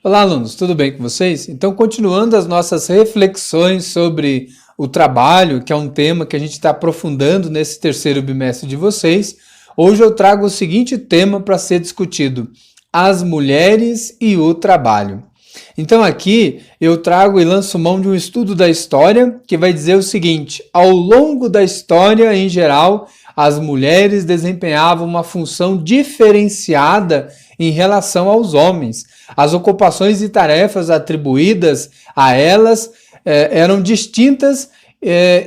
Olá, alunos, tudo bem com vocês? Então, continuando as nossas reflexões sobre o trabalho, que é um tema que a gente está aprofundando nesse terceiro bimestre de vocês, hoje eu trago o seguinte tema para ser discutido: as mulheres e o trabalho. Então aqui eu trago e lanço mão de um estudo da história que vai dizer o seguinte: ao longo da história em geral, as mulheres desempenhavam uma função diferenciada em relação aos homens. As ocupações e tarefas atribuídas a elas eram distintas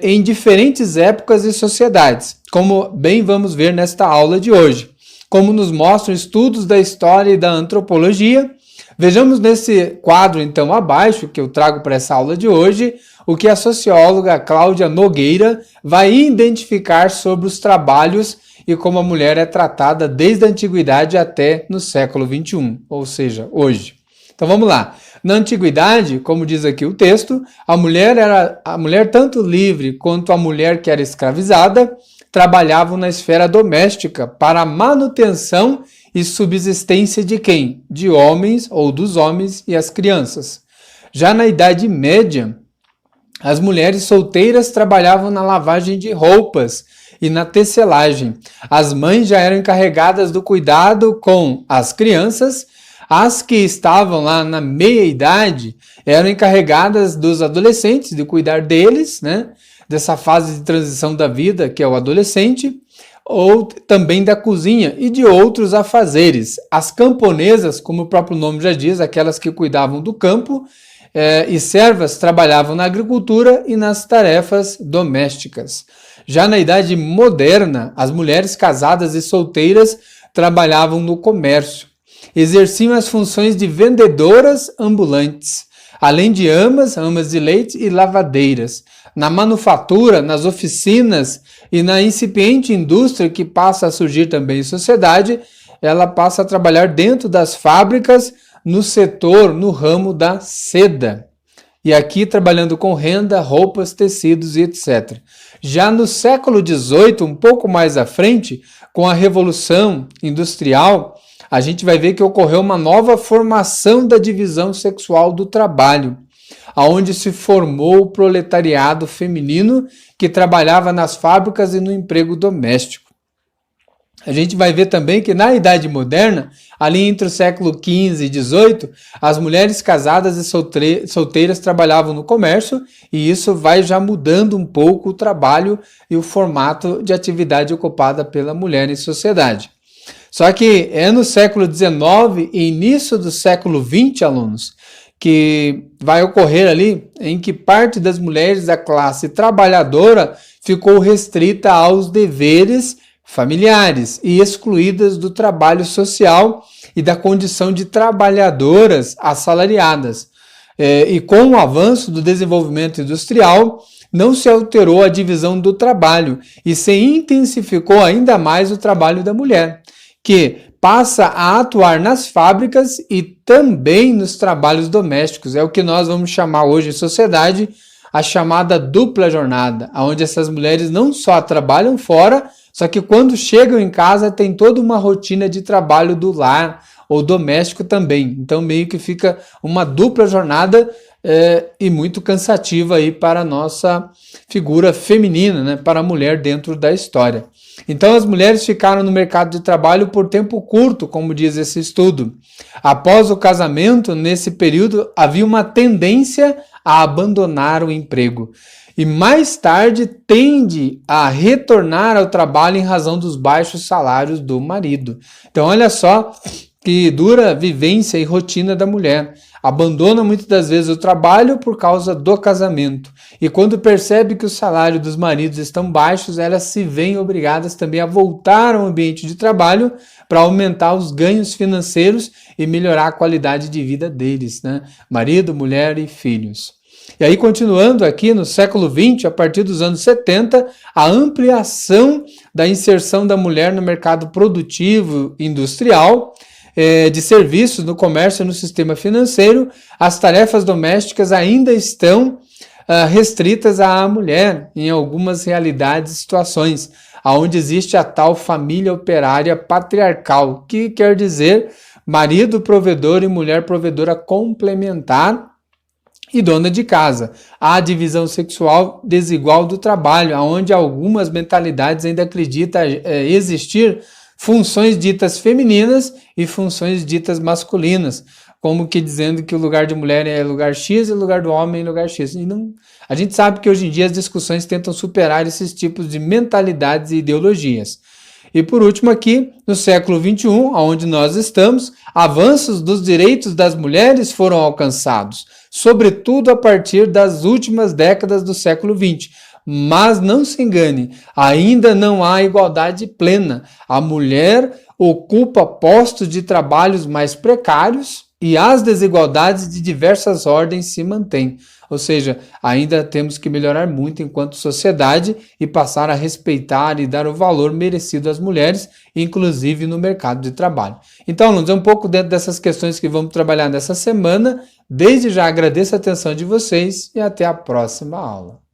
em diferentes épocas e sociedades, como bem vamos ver nesta aula de hoje. Como nos mostram estudos da história e da antropologia, vejamos nesse quadro, então, abaixo, que eu trago para essa aula de hoje, o que a socióloga Cláudia Nogueira vai identificar sobre os trabalhos e como a mulher é tratada desde a antiguidade até no século XXI, ou seja, hoje. Então vamos lá. Na antiguidade, como diz aqui o texto, a mulher tanto livre quanto a mulher que era escravizada trabalhavam na esfera doméstica para a manutenção e subsistência de quem? De homens ou dos homens e as crianças. Já na Idade Média, as mulheres solteiras trabalhavam na lavagem de roupas e na tecelagem. As mães já eram encarregadas do cuidado com as crianças. As que estavam lá na meia-idade eram encarregadas dos adolescentes, de cuidar deles, né? Dessa fase de transição da vida, que é o adolescente, ou também da cozinha e de outros afazeres. As camponesas, como o próprio nome já diz, aquelas que cuidavam do campo, e servas trabalhavam na agricultura e nas tarefas domésticas. Já na Idade Moderna, as mulheres casadas e solteiras trabalhavam no comércio. Exerciam as funções de vendedoras ambulantes, além de amas de leite e lavadeiras. Na manufatura, nas oficinas e na incipiente indústria que passa a surgir também em sociedade, ela passa a trabalhar dentro das fábricas, no setor, no ramo da seda. E aqui trabalhando com renda, roupas, tecidos e etc. Já no século XVIII, um pouco mais à frente, com a Revolução Industrial, a gente vai ver que ocorreu uma nova formação da divisão sexual do trabalho, onde se formou o proletariado feminino que trabalhava nas fábricas e no emprego doméstico. A gente vai ver também que na Idade Moderna, ali entre o século XV e XVIII, as mulheres casadas e solteiras trabalhavam no comércio e isso vai já mudando um pouco o trabalho e o formato de atividade ocupada pela mulher em sociedade. Só que é no século XIX e início do século XX, alunos, que vai ocorrer ali em que parte das mulheres da classe trabalhadora ficou restrita aos deveres familiares e excluídas do trabalho social e da condição de trabalhadoras assalariadas. E com o avanço do desenvolvimento industrial, não se alterou a divisão do trabalho e se intensificou ainda mais o trabalho da mulher, que passa a atuar nas fábricas e também nos trabalhos domésticos. É o que nós vamos chamar hoje em sociedade a chamada dupla jornada, onde essas mulheres não só trabalham fora, só que quando chegam em casa tem toda uma rotina de trabalho do lar ou doméstico também. Então meio que fica uma dupla jornada e muito cansativa aí para a nossa figura feminina, né? Para a mulher dentro da história. Então as mulheres ficaram no mercado de trabalho por tempo curto, como diz esse estudo. Após o casamento, nesse período, havia uma tendência a abandonar o emprego. E mais tarde tende a retornar ao trabalho em razão dos baixos salários do marido. Então olha só que dura vivência e rotina da mulher. Abandona muitas das vezes o trabalho por causa do casamento. E quando percebe que o salário dos maridos estão baixos, elas se veem obrigadas também a voltar ao ambiente de trabalho para aumentar os ganhos financeiros e melhorar a qualidade de vida deles, né? Marido, mulher e filhos. E aí, continuando aqui no século XX, a partir dos anos 70, a ampliação da inserção da mulher no mercado produtivo industrial, de serviços no comércio e no sistema financeiro, as tarefas domésticas ainda estão restritas à mulher em algumas realidades e situações, onde existe a tal família operária patriarcal, que quer dizer marido provedor e mulher provedora complementar e dona de casa. A divisão sexual desigual do trabalho, onde algumas mentalidades ainda acreditam existir funções ditas femininas e funções ditas masculinas, como que dizendo que o lugar de mulher é lugar X e o lugar do homem é lugar X. E não, a gente sabe que hoje em dia as discussões tentam superar esses tipos de mentalidades e ideologias. E por último aqui, no século XXI, onde nós estamos, avanços dos direitos das mulheres foram alcançados, sobretudo a partir das últimas décadas do século XX. Mas não se engane, ainda não há igualdade plena. A mulher ocupa postos de trabalhos mais precários e as desigualdades de diversas ordens se mantêm. Ou seja, ainda temos que melhorar muito enquanto sociedade e passar a respeitar e dar o valor merecido às mulheres, inclusive no mercado de trabalho. Então, alunos, é um pouco dentro dessas questões que vamos trabalhar nessa semana. Desde já agradeço a atenção de vocês e até a próxima aula.